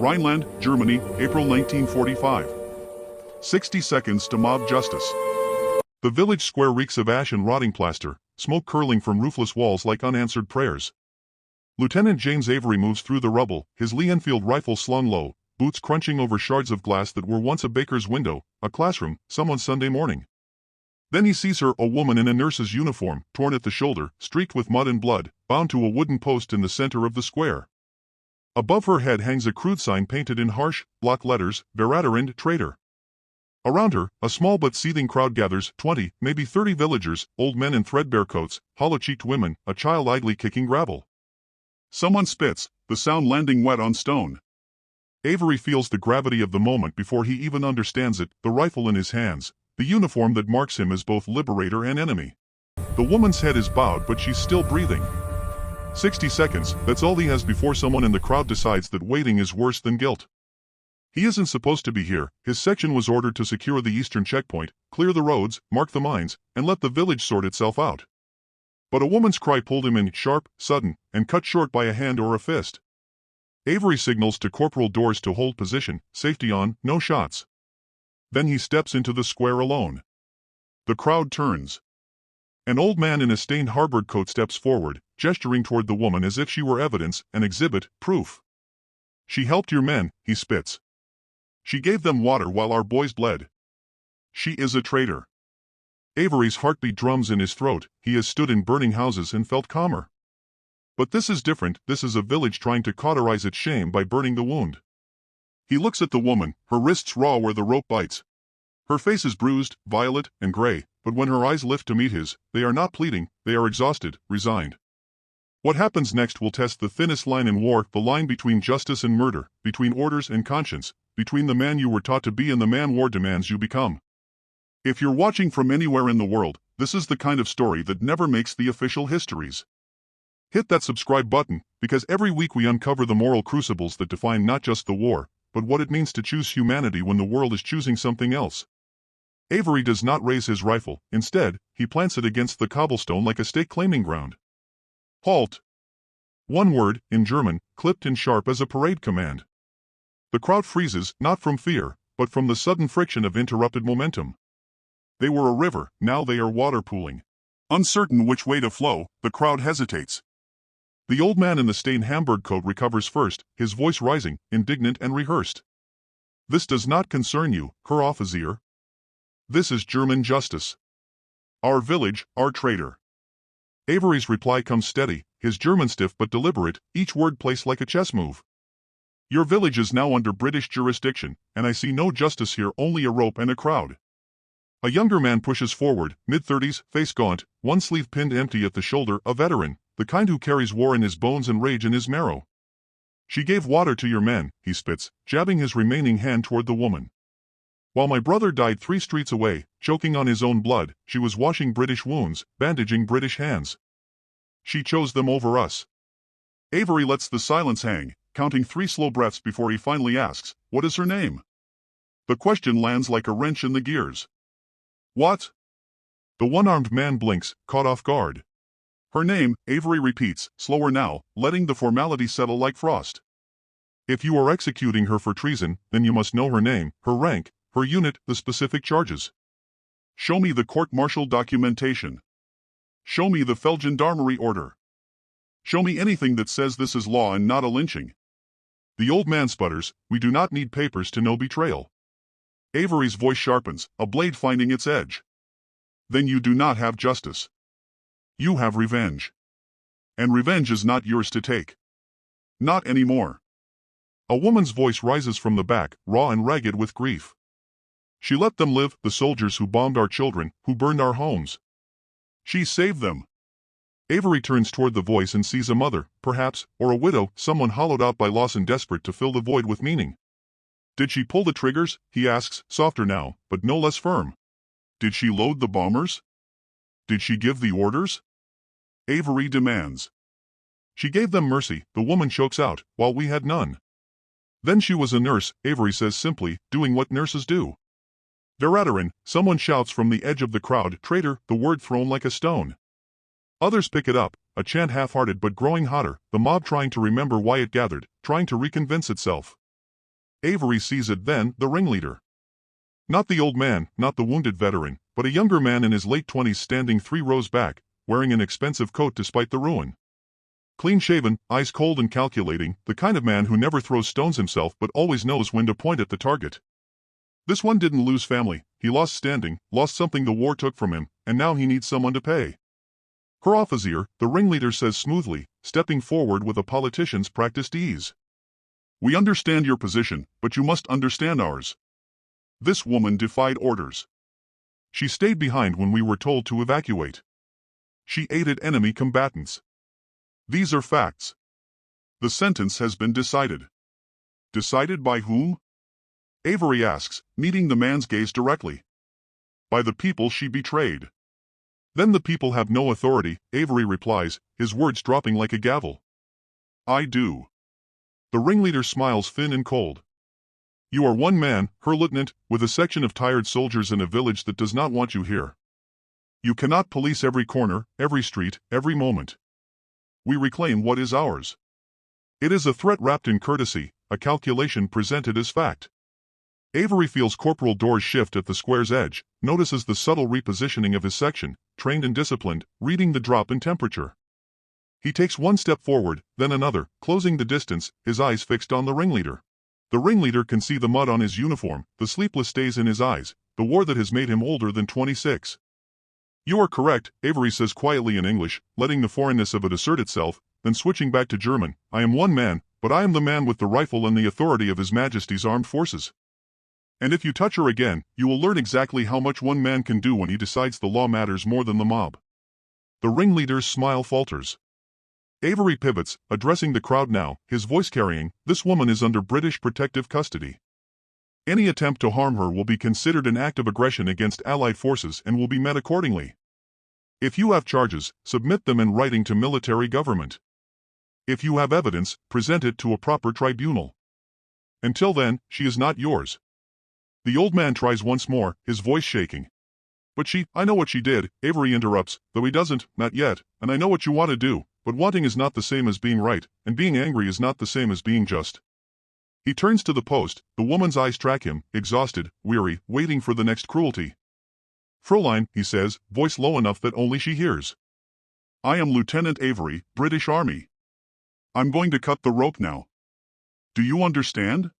Rhineland, Germany, April 1945. 60 seconds to mob justice. The village square reeks of ash and rotting plaster, smoke curling from roofless walls like unanswered prayers. Lieutenant James Avery moves through the rubble, his Lee-Enfield rifle slung low, boots crunching over shards of glass that were once a baker's window, a classroom, someone's Sunday morning. Then he sees her, a woman in a nurse's uniform, torn at the shoulder, streaked with mud and blood, bound to a wooden post in the center of the square. Above her head hangs a crude sign painted in harsh, block letters, "Veradarin, Traitor." Around her, a small but seething crowd gathers, 20, maybe 30 villagers, old men in threadbare coats, hollow-cheeked women, a child idly kicking gravel. Someone spits, the sound landing wet on stone. Avery feels the gravity of the moment before he even understands it, the rifle in his hands, the uniform that marks him as both liberator and enemy. The woman's head is bowed but she's still breathing. 60 seconds, that's all he has before someone in the crowd decides that waiting is worse than guilt. He isn't supposed to be here. His section was ordered to secure the eastern checkpoint, clear the roads, mark the mines, and let the village sort itself out. But a woman's cry pulled him in, sharp, sudden, and cut short by a hand or a fist. Avery signals to Corporal Doors to hold position, safety on, no shots. Then he steps into the square alone. The crowd turns. An old man in a stained Harvard coat steps forward, gesturing toward the woman as if she were evidence, an exhibit, proof. "She helped your men," he spits. "She gave them water while our boys bled. She is a traitor." Avery's heartbeat drums in his throat. He has stood in burning houses and felt calmer. But this is different. This is a village trying to cauterize its shame by burning the wound. He looks at the woman, her wrists raw where the rope bites. Her face is bruised, violet, and gray, but when her eyes lift to meet his, they are not pleading, they are exhausted, resigned. What happens next will test the thinnest line in war, the line between justice and murder, between orders and conscience, between the man you were taught to be and the man war demands you become. If you're watching from anywhere in the world, this is the kind of story that never makes the official histories. Hit that subscribe button, because every week we uncover the moral crucibles that define not just the war, but what it means to choose humanity when the world is choosing something else. Avery does not raise his rifle. Instead, he plants it against the cobblestone like a stake claiming ground. Halt! One word, in German, clipped and sharp as a parade command. The crowd freezes, not from fear, but from the sudden friction of interrupted momentum. They were a river, now they are water pooling. Uncertain which way to flow, the crowd hesitates. The old man in the stained Hamburg coat recovers first, his voice rising, indignant and rehearsed. "This does not concern you, Herr Offizier. This is German justice. Our village, our traitor." Avery's reply comes steady, his German stiff but deliberate, each word placed like a chess move. "Your village is now under British jurisdiction, and I see no justice here, only a rope and a crowd." A younger man pushes forward, mid-30s, face gaunt, one sleeve pinned empty at the shoulder, a veteran, the kind who carries war in his bones and rage in his marrow. "She gave water to your men," he spits, jabbing his remaining hand toward the woman. "While my brother died 3 streets away, choking on his own blood, she was washing British wounds, bandaging British hands. She chose them over us." Avery lets the silence hang, counting 3 slow breaths before he finally asks, "What is her name?" The question lands like a wrench in the gears. "What?" The one-armed man blinks, caught off guard. "Her name," Avery repeats, slower now, letting the formality settle like frost. "If you are executing her for treason, then you must know her name, her rank, her unit, the specific charges. Show me the court-martial documentation. Show me the Feldgendarmerie order. Show me anything that says this is law and not a lynching." The old man sputters, "We do not need papers to know betrayal." Avery's voice sharpens, a blade finding its edge. "Then you do not have justice. You have revenge. And revenge is not yours to take. Not anymore." A woman's voice rises from the back, raw and ragged with grief. "She let them live, the soldiers who bombed our children, who burned our homes. She saved them." Avery turns toward the voice and sees a mother, perhaps, or a widow, someone hollowed out by loss and desperate to fill the void with meaning. "Did she pull the triggers?" he asks, softer now, but no less firm. "Did she load the bombers? Did she give the orders?" Avery demands. "She gave them mercy," the woman chokes out, "while we had none. Then she was a nurse," Avery says simply, doing what nurses do. "Veradarin," someone shouts from the edge of the crowd, "Traitor," the word thrown like a stone. Others pick it up, a chant half-hearted but growing hotter, the mob trying to remember why it gathered, trying to reconvince itself. Avery sees it then, the ringleader. Not the old man, not the wounded veteran, but a younger man in his late 20s standing 3 rows back, wearing an expensive coat despite the ruin. Clean-shaven, eyes cold and calculating, the kind of man who never throws stones himself but always knows when to point at the target. This one didn't lose family, he lost standing, lost something the war took from him, and now he needs someone to pay. Her officer, the ringleader says smoothly, stepping forward with a politician's practiced ease. We understand your position, but you must understand ours. This woman defied orders. She stayed behind when we were told to evacuate. She aided enemy combatants. These are facts. The sentence has been decided. Decided by whom? Avery asks, meeting the man's gaze directly. By the people she betrayed. Then the people have no authority, Avery replies, his words dropping like a gavel. I do. The ringleader smiles thin and cold. You are one man, her lieutenant, with a section of tired soldiers in a village that does not want you here. You cannot police every corner, every street, every moment. We reclaim what is ours. It is a threat wrapped in courtesy, a calculation presented as fact. Avery feels Corporal doors shift at the square's edge, notices the subtle repositioning of his section, trained and disciplined, reading the drop in temperature. He takes one step forward, then another, closing the distance, his eyes fixed on the ringleader. The ringleader can see the mud on his uniform, the sleepless days in his eyes, the war that has made him older than 26. You are correct, Avery says quietly in English, letting the foreignness of it assert itself, then switching back to German. I am one man, but I am the man with the rifle and the authority of His Majesty's armed forces. And if you touch her again, you will learn exactly how much one man can do when he decides the law matters more than the mob. The ringleader's smile falters. Avery pivots, addressing the crowd now, his voice carrying, this woman is under British protective custody. Any attempt to harm her will be considered an act of aggression against Allied forces and will be met accordingly. If you have charges, submit them in writing to military government. If you have evidence, present it to a proper tribunal. Until then, she is not yours. The old man tries once more, his voice shaking. But I know what she did, Avery interrupts, though he doesn't, not yet, and I know what you want to do, but wanting is not the same as being right, and being angry is not the same as being just. He turns to the post, the woman's eyes track him, exhausted, weary, waiting for the next cruelty. Fräulein, he says, voice low enough that only she hears. I am Lieutenant Avery, British Army. I'm going to cut the rope now. Do you understand?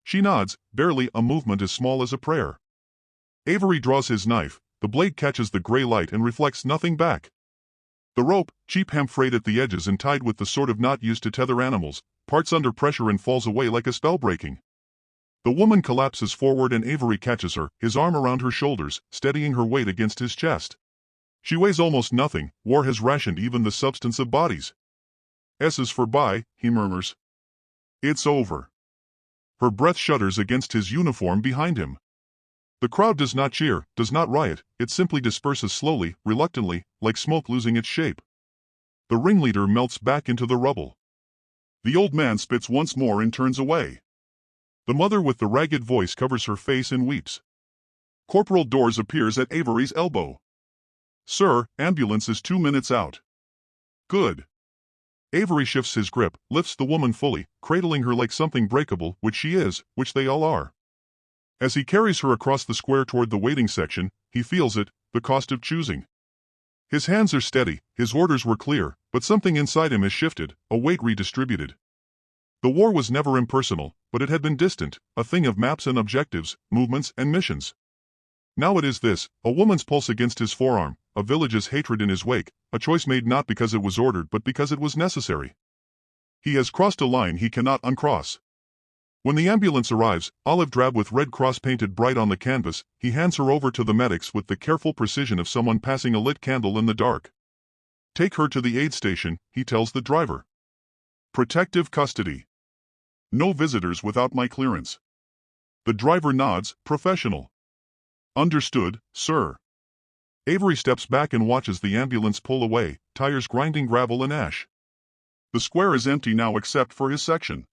She nods, barely, a movement as small as a prayer. Avery draws his knife, the blade catches the gray light and reflects nothing back. The rope, cheap hemp frayed at the edges and tied with the sort of knot used to tether animals, parts under pressure and falls away like a spell breaking. The woman collapses forward and Avery catches her, his arm around her shoulders, steadying her weight against his chest. She weighs almost nothing, war has rationed even the substance of bodies. S is for bye, he murmurs. It's over. Her breath shudders against his uniform behind him. The crowd does not cheer, does not riot, it simply disperses slowly, reluctantly, like smoke losing its shape. The ringleader melts back into the rubble. The old man spits once more and turns away. The mother with the ragged voice covers her face and weeps. Corporal Dors appears at Avery's elbow. Sir, ambulance is 2 minutes out. Good. Avery shifts his grip, lifts the woman fully, cradling her like something breakable, which she is, which they all are. As he carries her across the square toward the waiting section, he feels it, the cost of choosing. His hands are steady, his orders were clear, but something inside him has shifted, a weight redistributed. The war was never impersonal, but it had been distant, a thing of maps and objectives, movements and missions. Now it is this, a woman's pulse against his forearm, a village's hatred in his wake, a choice made not because it was ordered but because it was necessary. He has crossed a line he cannot uncross. When the ambulance arrives, olive drab with red cross painted bright on the canvas, he hands her over to the medics with the careful precision of someone passing a lit candle in the dark. Take her to the aid station, he tells the driver. Protective custody. No visitors without my clearance. The driver nods, professional. Understood, sir. Avery steps back and watches the ambulance pull away, tires grinding gravel and ash. The square is empty now except for his section.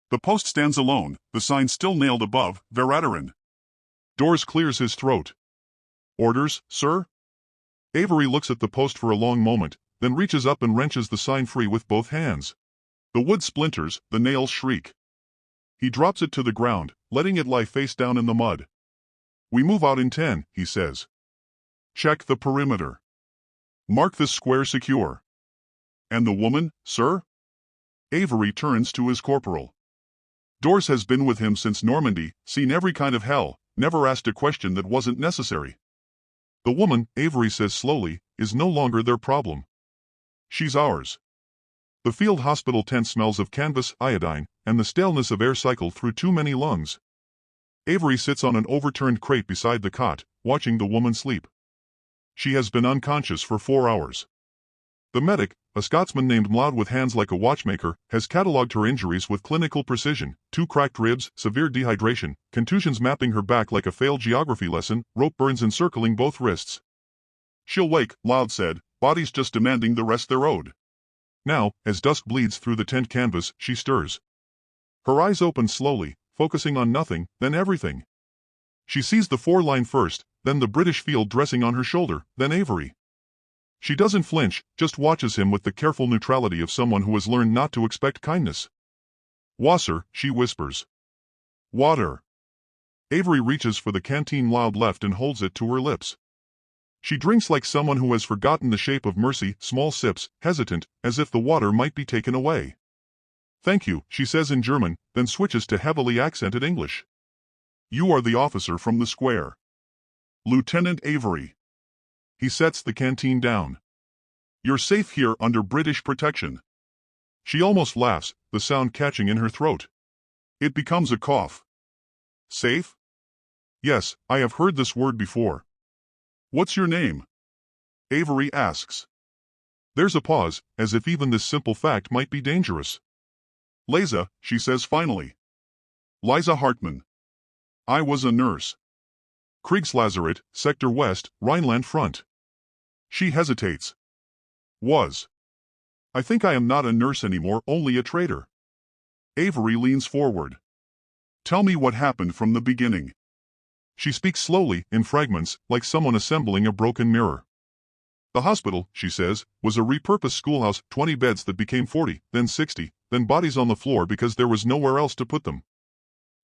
The post stands alone, the sign still nailed above, Veteran. Dors clears his throat. Orders, sir? Avery looks at the post for a long moment, then reaches up and wrenches the sign free with both hands. The wood splinters, the nails shriek. He drops it to the ground, letting it lie face down in the mud. We move out in 10, he says. Check the perimeter. Mark this square secure. And the woman, sir? Avery turns to his corporal. Dors has been with him since Normandy, seen every kind of hell, never asked a question that wasn't necessary. The woman, Avery says slowly, is no longer their problem. She's ours. The field hospital tent smells of canvas, iodine, and the staleness of air cycle through too many lungs. Avery sits on an overturned crate beside the cot, watching the woman sleep. She has been unconscious for 4 hours. The medic, a Scotsman named Mlaud with hands like a watchmaker, has catalogued her injuries with clinical precision: 2 cracked ribs, severe dehydration, contusions mapping her back like a failed geography lesson, rope burns encircling both wrists. She'll wake, Mlaud said, body's just demanding the rest they're owed. Now, as dusk bleeds through the tent canvas, she stirs. Her eyes open slowly, focusing on nothing, then everything. She sees the 4-line first, then the British field dressing on her shoulder, then Avery. She doesn't flinch, just watches him with the careful neutrality of someone who has learned not to expect kindness. Wasser, she whispers. Water. Avery reaches for the canteen Mlaud left and holds it to her lips. She drinks like someone who has forgotten the shape of mercy, small sips, hesitant, as if the water might be taken away. Thank you, she says in German, then switches to heavily accented English. You are the officer from the square. Lieutenant Avery. He sets the canteen down. You're safe here under British protection. She almost laughs, the sound catching in her throat. It becomes a cough. Safe? Yes, I have heard this word before. What's your name? Avery asks. There's a pause, as if even this simple fact might be dangerous. Liza, she says finally. Liza Hartmann. I was a nurse. Kriegslazaret, Sector West, Rhineland Front. She hesitates. Was. I think I am not a nurse anymore, only a traitor. Avery leans forward. Tell me what happened from the beginning. She speaks slowly, in fragments, like someone assembling a broken mirror. The hospital, she says, was a repurposed schoolhouse, 20 beds that became 40, then 60, then bodies on the floor because there was nowhere else to put them.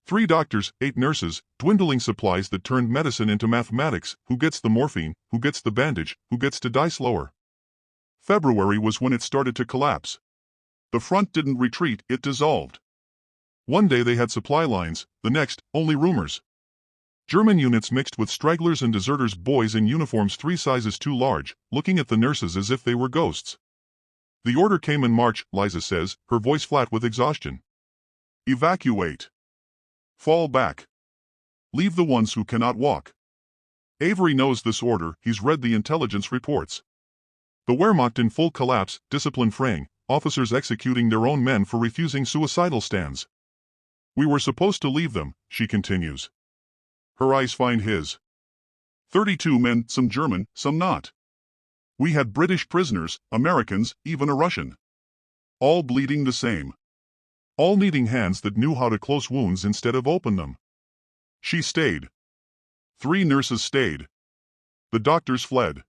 3 doctors, 8 nurses, dwindling supplies that turned medicine into mathematics: who gets the morphine, who gets the bandage, who gets to die slower. February was when it started to collapse. The front didn't retreat, it dissolved. One day they had supply lines, the next, only rumors. German units mixed with stragglers and deserters, boys in uniforms 3 sizes too large, looking at the nurses as if they were ghosts. The order came in March, Liza says, her voice flat with exhaustion. Evacuate. Fall back. Leave the ones who cannot walk. Avery knows this order, he's read the intelligence reports. The Wehrmacht in full collapse, discipline fraying, officers executing their own men for refusing suicidal stands. We were supposed to leave them, she continues. Her eyes find his. 32 men, some German, some not. We had British prisoners, Americans, even a Russian. All bleeding the same. All needing hands that knew how to close wounds instead of open them. She stayed. 3 nurses stayed. The doctors fled.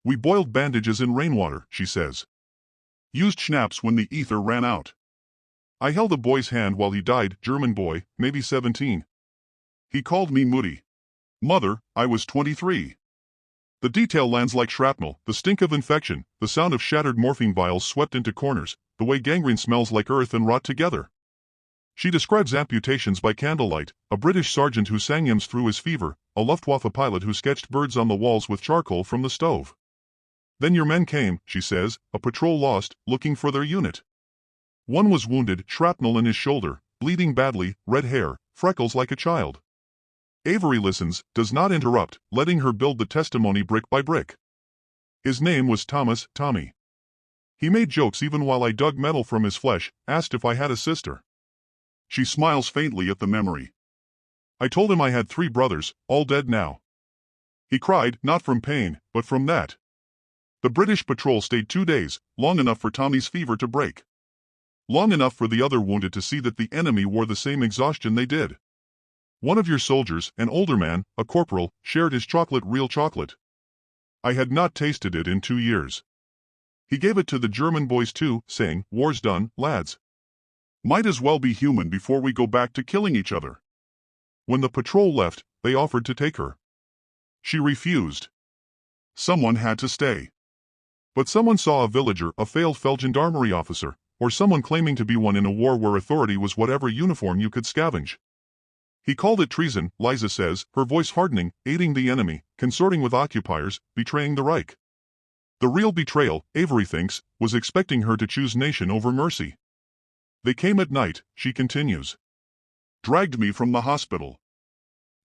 We boiled bandages in rainwater, she says. Used schnapps when the ether ran out. I held a boy's hand while he died, German boy, maybe 17. He called me Mutti. Mother, I was 23. The detail lands like shrapnel, the stink of infection, the sound of shattered morphine vials swept into corners, the way gangrene smells like earth and rot together. She describes amputations by candlelight, a British sergeant who sang hymns through his fever, a Luftwaffe pilot who sketched birds on the walls with charcoal from the stove. Then your men came, she says, a patrol lost, looking for their unit. One was wounded, shrapnel in his shoulder, bleeding badly, red hair, freckles like a child. Avery listens, does not interrupt, letting her build the testimony brick by brick. His name was Thomas, Tommy. He made jokes even while I dug metal from his flesh, asked if I had a sister. She smiles faintly at the memory. I told him I had 3 brothers, all dead now. He cried, not from pain, but from that. The British patrol stayed 2 days, long enough for Tommy's fever to break. Long enough for the other wounded to see that the enemy wore the same exhaustion they did. One of your soldiers, an older man, a corporal, shared his chocolate, real chocolate. I had not tasted it in 2 years. He gave it to the German boys too, saying, war's done, lads. Might as well be human before we go back to killing each other. When the patrol left, they offered to take her. She refused. Someone had to stay. But someone saw a villager, a failed gendarmerie officer, or someone claiming to be one in a war where authority was whatever uniform you could scavenge. He called it treason, Liza says, her voice hardening, aiding the enemy, consorting with occupiers, betraying the Reich. The real betrayal, Avery thinks, was expecting her to choose nation over mercy. They came at night, she continues. Dragged me from the hospital.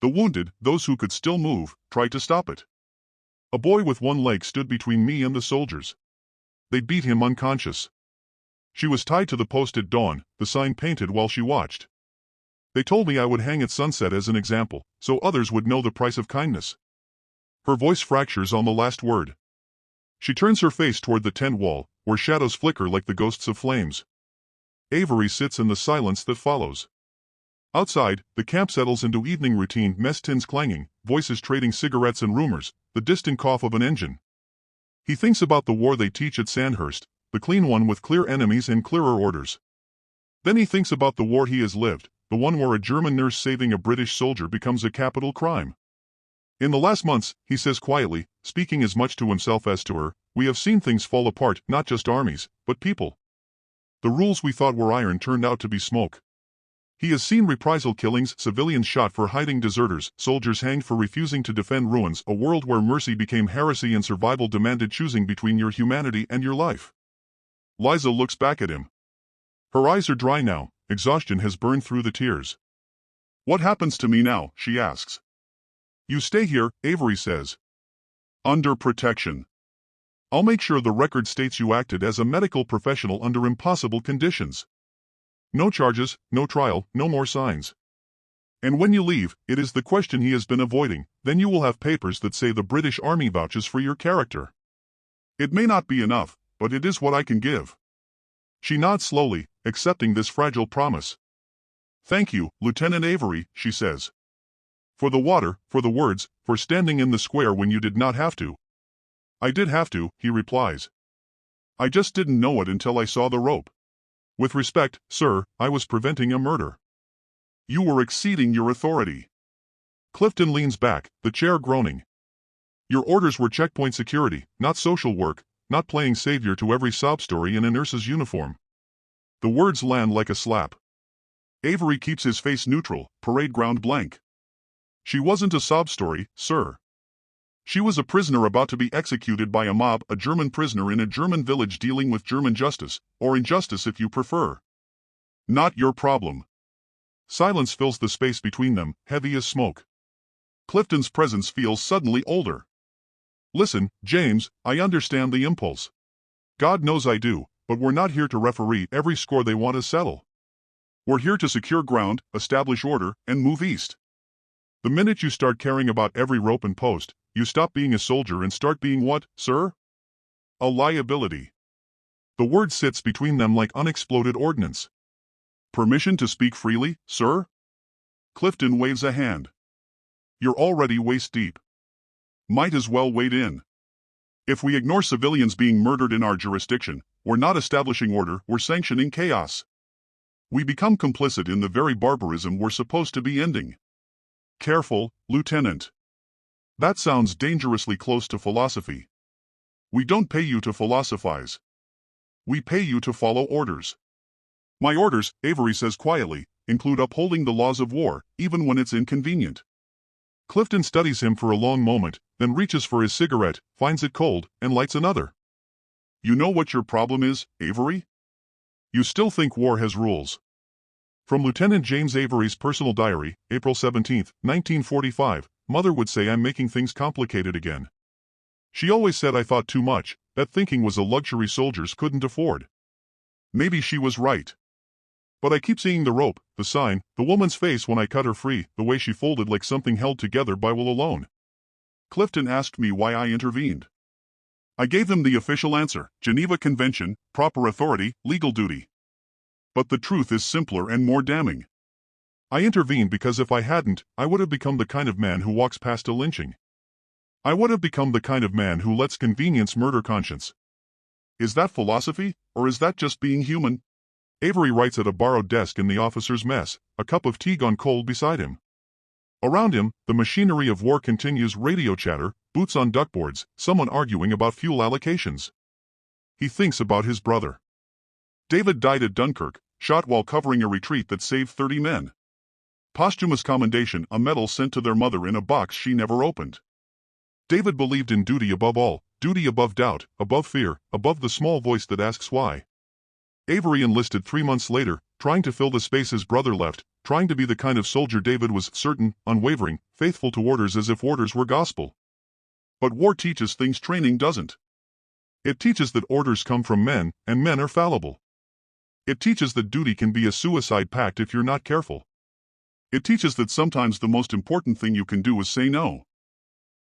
The wounded, those who could still move, tried to stop it. A boy with one leg stood between me and the soldiers. They beat him unconscious. She was tied to the post at dawn, the sign painted while she watched. They told me I would hang at sunset as an example, so others would know the price of kindness. Her voice fractures on the last word. She turns her face toward the tent wall, where shadows flicker like the ghosts of flames. Avery sits in the silence that follows. Outside, the camp settles into evening routine, mess tins clanging, voices trading cigarettes and rumors, the distant cough of an engine. He thinks about the war they teach at Sandhurst, the clean one with clear enemies and clearer orders. Then he thinks about the war he has lived, the one where a German nurse saving a British soldier becomes a capital crime. In the last months, he says quietly, speaking as much to himself as to her, we have seen things fall apart, not just armies, but people. The rules we thought were iron turned out to be smoke. He has seen reprisal killings, civilians shot for hiding deserters, soldiers hanged for refusing to defend ruins, a world where mercy became heresy and survival demanded choosing between your humanity and your life. Liza looks back at him. Her eyes are dry now, exhaustion has burned through the tears. What happens to me now, she asks. You stay here, Avery says. Under protection. I'll make sure the record states you acted as a medical professional under impossible conditions. No charges, no trial, no more signs. And when you leave, it is the question he has been avoiding, then you will have papers that say the British Army vouches for your character. It may not be enough, but it is what I can give. She nods slowly, accepting this fragile promise. Thank you, Lieutenant Avery, she says. For the water, for the words, for standing in the square when you did not have to. I did have to, he replies. I just didn't know it until I saw the rope. With respect, sir, I was preventing a murder. You were exceeding your authority. Clifton leans back, the chair groaning. Your orders were checkpoint security, not social work, not playing savior to every sob story in a nurse's uniform. The words land like a slap. Avery keeps his face neutral, parade ground blank. She wasn't a sob story, sir. She was a prisoner about to be executed by a mob, a German prisoner in a German village dealing with German justice, or injustice if you prefer. Not your problem. Silence fills the space between them, heavy as smoke. Clifton's presence feels suddenly older. Listen, James, I understand the impulse. God knows I do, but we're not here to referee every score they want to settle. We're here to secure ground, establish order, and move east. The minute you start caring about every rope and post, you stop being a soldier and start being what, sir? A liability. The word sits between them like unexploded ordnance. Permission to speak freely, sir? Clifton waves a hand. You're already waist deep. Might as well wade in. If we ignore civilians being murdered in our jurisdiction, we're not establishing order, we're sanctioning chaos. We become complicit in the very barbarism we're supposed to be ending. Careful, Lieutenant. That sounds dangerously close to philosophy. We don't pay you to philosophize. We pay you to follow orders. My orders, Avery says quietly, include upholding the laws of war, even when it's inconvenient. Clifton studies him for a long moment, then reaches for his cigarette, finds it cold, and lights another. You know what your problem is, Avery? You still think war has rules. From Lieutenant James Avery's personal diary, April 17, 1945, Mother would say I'm making things complicated again. She always said I thought too much, that thinking was a luxury soldiers couldn't afford. Maybe she was right. But I keep seeing the rope, the sign, the woman's face when I cut her free, the way she folded like something held together by will alone. Clifton asked me why I intervened. I gave him the official answer, Geneva Convention, proper authority, legal duty. But the truth is simpler and more damning. I intervened because if I hadn't, I would have become the kind of man who walks past a lynching. I would have become the kind of man who lets convenience murder conscience. Is that philosophy, or is that just being human? Avery writes at a borrowed desk in the officer's mess, a cup of tea gone cold beside him. Around him, the machinery of war continues, radio chatter, boots on duckboards, someone arguing about fuel allocations. He thinks about his brother. David died at Dunkirk, shot while covering a retreat that saved 30 men. Posthumous commendation, a medal sent to their mother in a box she never opened. David believed in duty above all, duty above doubt, above fear, above the small voice that asks why. Avery enlisted 3 months later, trying to fill the space his brother left, trying to be the kind of soldier David was, certain, unwavering, faithful to orders as if orders were gospel. But war teaches things training doesn't. It teaches that orders come from men, and men are fallible. It teaches that duty can be a suicide pact if you're not careful. It teaches that sometimes the most important thing you can do is say no.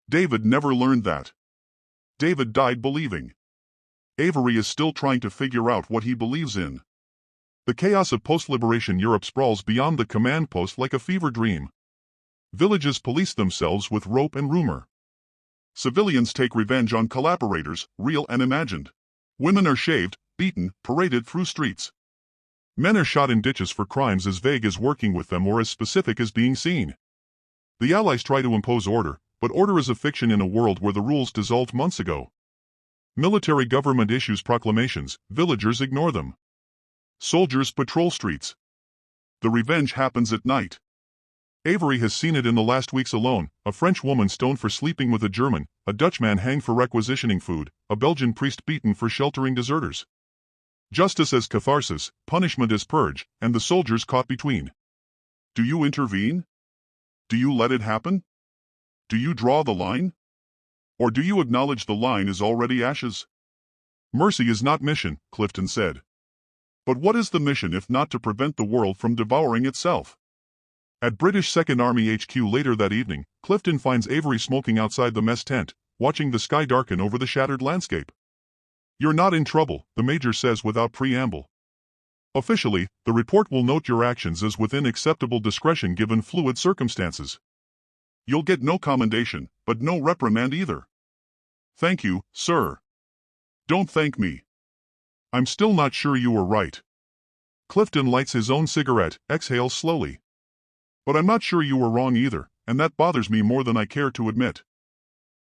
David never learned that. David died believing. Avery is still trying to figure out what he believes in. The chaos of post-liberation Europe sprawls beyond the command post like a fever dream. Villages police themselves with rope and rumor. Civilians take revenge on collaborators, real and imagined. Women are shaved, beaten, paraded through streets. Men are shot in ditches for crimes as vague as working with them or as specific as being seen. The Allies try to impose order, but order is a fiction in a world where the rules dissolved months ago. Military government issues proclamations, villagers ignore them. Soldiers patrol streets. The revenge happens at night. Avery has seen it in the last weeks alone, a French woman stoned for sleeping with a German, a Dutchman hanged for requisitioning food, a Belgian priest beaten for sheltering deserters. Justice as catharsis, punishment as purge, and the soldiers caught between. Do you intervene? Do you let it happen? Do you draw the line? Or do you acknowledge the line is already ashes? Mercy is not mission, Clifton said. But what is the mission if not to prevent the world from devouring itself? At British 2nd Army HQ later that evening, Clifton finds Avery smoking outside the mess tent, watching the sky darken over the shattered landscape. You're not in trouble, the major says without preamble. Officially, the report will note your actions as within acceptable discretion given fluid circumstances. You'll get no commendation, but no reprimand either. Thank you, sir. Don't thank me. I'm still not sure you were right. Clifton lights his own cigarette, exhales slowly. But I'm not sure you were wrong either, and that bothers me more than I care to admit.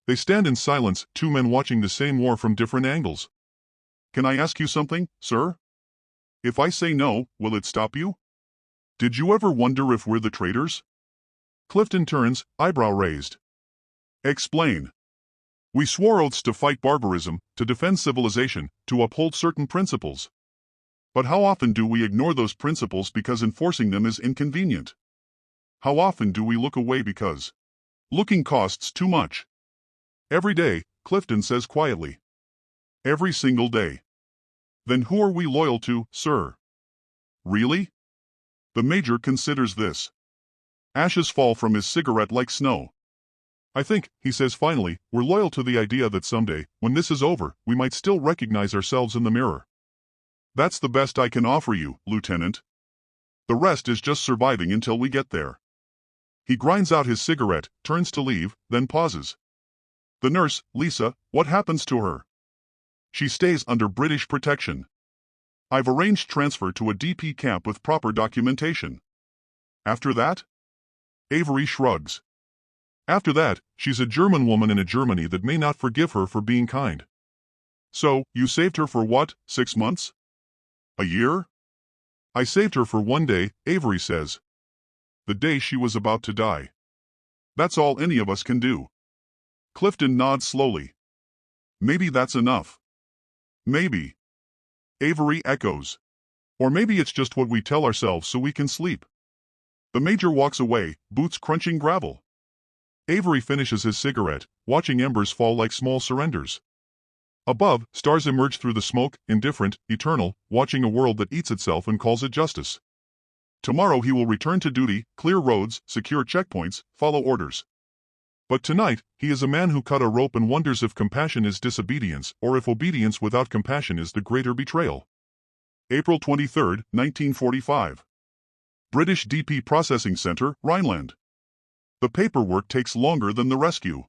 They stand in silence, two men watching the same war from different angles. Can I ask you something, sir? If I say no, will it stop you? Did you ever wonder if we're the traitors? Clifton turns, eyebrow raised. Explain. We swore oaths to fight barbarism, to defend civilization, to uphold certain principles. But how often do we ignore those principles because enforcing them is inconvenient? How often do we look away because looking costs too much? Every day, Clifton says quietly. Every single day. Then who are we loyal to, sir? Really? The major considers this. Ashes fall from his cigarette like snow. I think, he says finally, we're loyal to the idea that someday, when this is over, we might still recognize ourselves in the mirror. That's the best I can offer you, Lieutenant. The rest is just surviving until we get there. He grinds out his cigarette, turns to leave, then pauses. The nurse, Lisa, what happens to her? She stays under British protection. I've arranged transfer to a DP camp with proper documentation. After that? Avery shrugs. After that, she's a German woman in a Germany that may not forgive her for being kind. So, you saved her for what, 6 months? A year? I saved her for 1 day, Avery says. The day she was about to die. That's all any of us can do. Clifton nods slowly. Maybe that's enough. Maybe. Avery echoes. Or maybe it's just what we tell ourselves so we can sleep. The major walks away, boots crunching gravel. Avery finishes his cigarette, watching embers fall like small surrenders. Above, stars emerge through the smoke, indifferent, eternal, watching a world that eats itself and calls it justice. Tomorrow he will return to duty, clear roads, secure checkpoints, follow orders. But tonight, he is a man who cut a rope and wonders if compassion is disobedience or if obedience without compassion is the greater betrayal. April 23, 1945. British DP Processing Center, Rhineland. The paperwork takes longer than the rescue.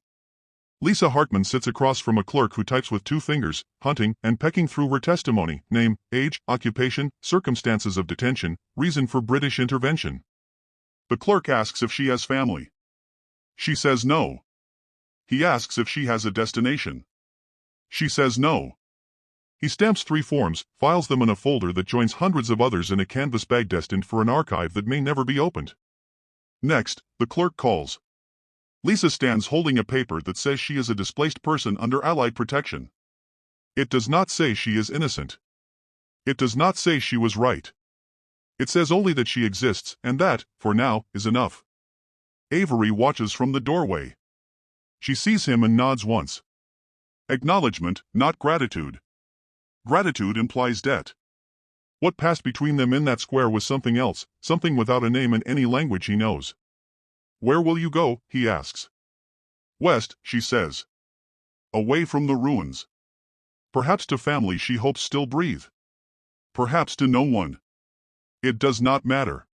Lisa Hartman sits across from a clerk who types with 2 fingers, hunting and pecking through her testimony: name, age, occupation, circumstances of detention, reason for British intervention. The clerk asks if she has family. She says no. He asks if she has a destination. She says no. He stamps 3 forms, files them in a folder that joins hundreds of others in a canvas bag destined for an archive that may never be opened. Next, the clerk calls. Lisa stands holding a paper that says she is a displaced person under Allied protection. It does not say she is innocent. It does not say she was right. It says only that she exists, and that, for now, is enough. Avery watches from the doorway. She sees him and nods once. Acknowledgement, not gratitude. Gratitude implies debt. What passed between them in that square was something else, something without a name in any language he knows. Where will you go? He asks. West, she says. Away from the ruins. Perhaps to family she hopes still breathe. Perhaps to no one. It does not matter.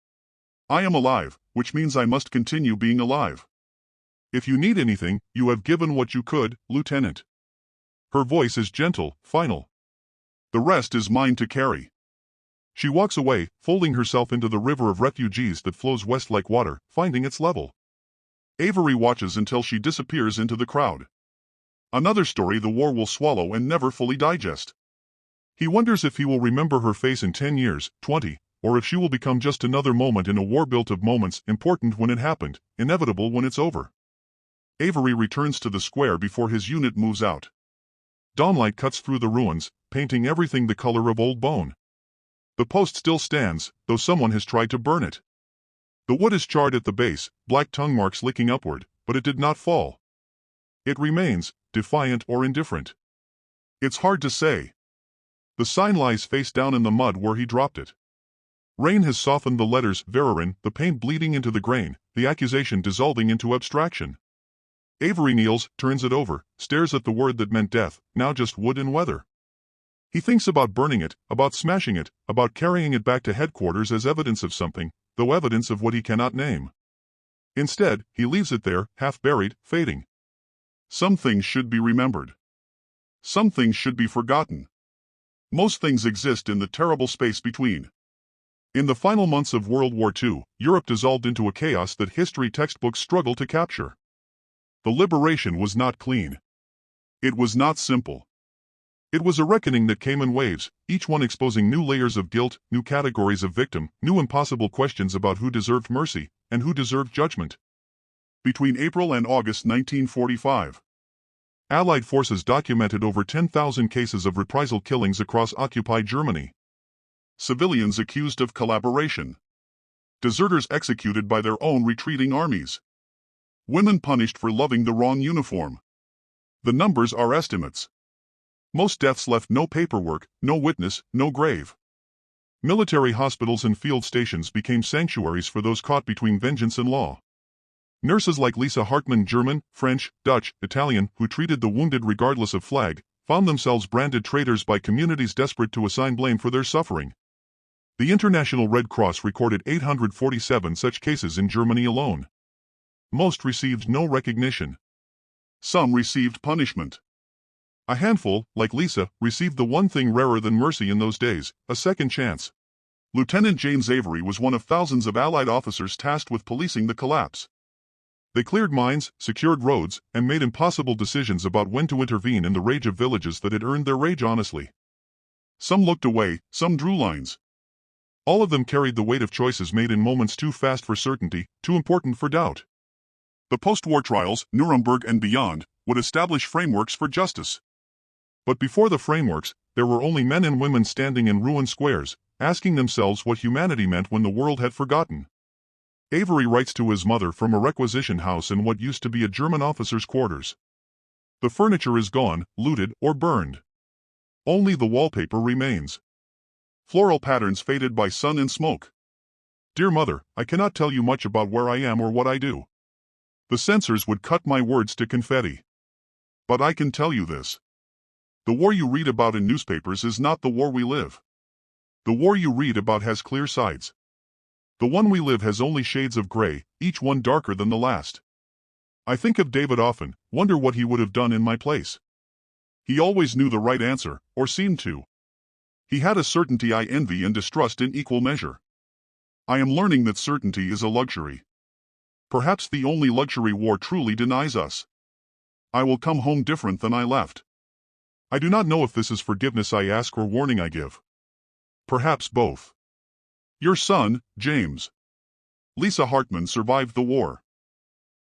I am alive, which means I must continue being alive. If you need anything, you have given what you could, Lieutenant. Her voice is gentle, final. The rest is mine to carry. She walks away, folding herself into the river of refugees that flows west like water, finding its level. Avery watches until she disappears into the crowd. Another story the war will swallow and never fully digest. He wonders if he will remember her face in 10 years, 20, or if she will become just another moment in a war built of moments, important when it happened, inevitable when it's over. Avery returns to the square before his unit moves out. Dawnlight cuts through the ruins, painting everything the color of old bone. The post still stands, though someone has tried to burn it. The wood is charred at the base, black tongue marks licking upward, but it did not fall. It remains, defiant or indifferent. It's hard to say. The sign lies face down in the mud where he dropped it. Rain has softened the letters Vererin, the paint bleeding into the grain, the accusation dissolving into abstraction. Avery kneels, turns it over, stares at the word that meant death, now just wood and weather. He thinks about burning it, about smashing it, about carrying it back to headquarters as evidence of something, though evidence of what he cannot name. Instead, he leaves it there, half buried, fading. Some things should be remembered. Some things should be forgotten. Most things exist in the terrible space between. In the final months of World War II, Europe dissolved into a chaos that history textbooks struggle to capture. The liberation was not clean. It was not simple. It was a reckoning that came in waves, each one exposing new layers of guilt, new categories of victim, new impossible questions about who deserved mercy, and who deserved judgment. Between April and August 1945, Allied forces documented over 10,000 cases of reprisal killings across occupied Germany. Civilians accused of collaboration. Deserters executed by their own retreating armies. Women punished for loving the wrong uniform. The numbers are estimates. Most deaths left no paperwork, no witness, no grave. Military hospitals and field stations became sanctuaries for those caught between vengeance and law. Nurses like Lisa Hartman, German, French, Dutch, Italian, who treated the wounded regardless of flag, found themselves branded traitors by communities desperate to assign blame for their suffering. The International Red Cross recorded 847 such cases in Germany alone. Most received no recognition. Some received punishment. A handful, like Lisa, received the one thing rarer than mercy in those days, a second chance. Lieutenant James Avery was one of thousands of Allied officers tasked with policing the collapse. They cleared mines, secured roads, and made impossible decisions about when to intervene in the rage of villages that had earned their rage honestly. Some looked away, some drew lines. All of them carried the weight of choices made in moments too fast for certainty, too important for doubt. The post-war trials, Nuremberg and beyond, would establish frameworks for justice. But before the frameworks, there were only men and women standing in ruined squares, asking themselves what humanity meant when the world had forgotten. Avery writes to his mother from a requisition house in what used to be a German officer's quarters. The furniture is gone, looted, or burned. Only the wallpaper remains. Floral patterns faded by sun and smoke. Dear mother, I cannot tell you much about where I am or what I do. The censors would cut my words to confetti. But I can tell you this. The war you read about in newspapers is not the war we live. The war you read about has clear sides. The one we live has only shades of gray, each one darker than the last. I think of David often, wonder what he would have done in my place. He always knew the right answer, or seemed to. He had a certainty I envy and distrust in equal measure. I am learning that certainty is a luxury. Perhaps the only luxury war truly denies us. I will come home different than I left. I do not know if this is forgiveness I ask or warning I give. Perhaps both. Your son, James. Lisa Hartman survived the war.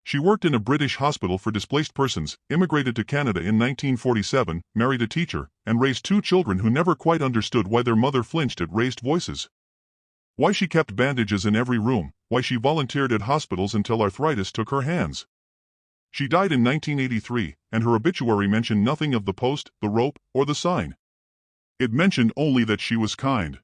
She worked in a British hospital for displaced persons, immigrated to Canada in 1947, married a teacher, and raised 2 children who never quite understood why their mother flinched at raised voices. Why she kept bandages in every room, why she volunteered at hospitals until arthritis took her hands. She died in 1983, and her obituary mentioned nothing of the post, the rope, or the sign. It mentioned only that she was kind.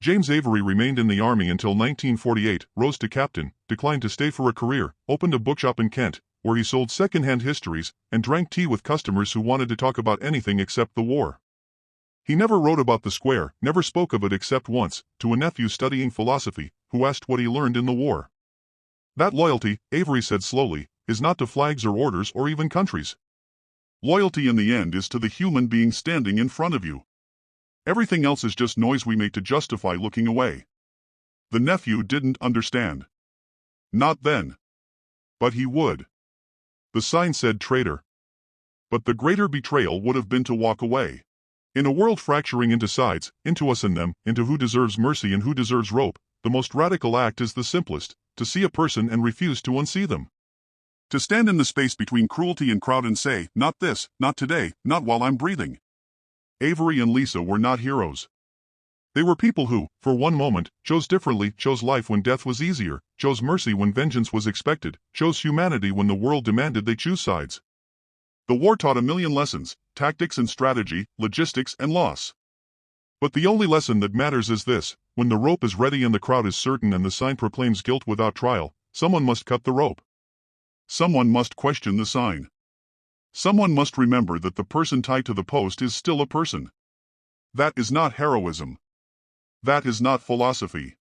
James Avery remained in the army until 1948, rose to captain, declined to stay for a career, opened a bookshop in Kent, where he sold second-hand histories, and drank tea with customers who wanted to talk about anything except the war. He never wrote about the square, never spoke of it except once, to a nephew studying philosophy, who asked what he learned in the war. That loyalty, Avery said slowly, is not to flags or orders or even countries. Loyalty in the end is to the human being standing in front of you. Everything else is just noise we make to justify looking away. The nephew didn't understand. Not then. But he would. The sign said traitor. But the greater betrayal would have been to walk away. In a world fracturing into sides, into us and them, into who deserves mercy and who deserves rope, the most radical act is the simplest, to see a person and refuse to unsee them. To stand in the space between cruelty and crowd and say, not this, not today, not while I'm breathing. Avery and Lisa were not heroes. They were people who, for one moment, chose differently, chose life when death was easier, chose mercy when vengeance was expected, chose humanity when the world demanded they choose sides. The war taught a million lessons, tactics and strategy, logistics and loss. But the only lesson that matters is this: when the rope is ready and the crowd is certain and the sign proclaims guilt without trial, someone must cut the rope. Someone must question the sign. Someone must remember that the person tied to the post is still a person. That is not heroism. That is not philosophy.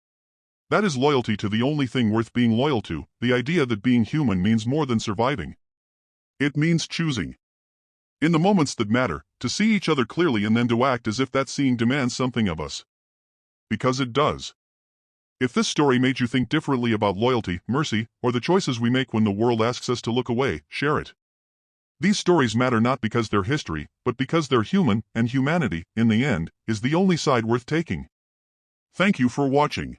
That is loyalty to the only thing worth being loyal to, the idea that being human means more than surviving. It means choosing. In the moments that matter, to see each other clearly and then to act as if that seeing demands something of us. Because it does. If this story made you think differently about loyalty, mercy, or the choices we make when the world asks us to look away, share it. These stories matter not because they're history, but because they're human, and humanity, in the end, is the only side worth taking. Thank you for watching.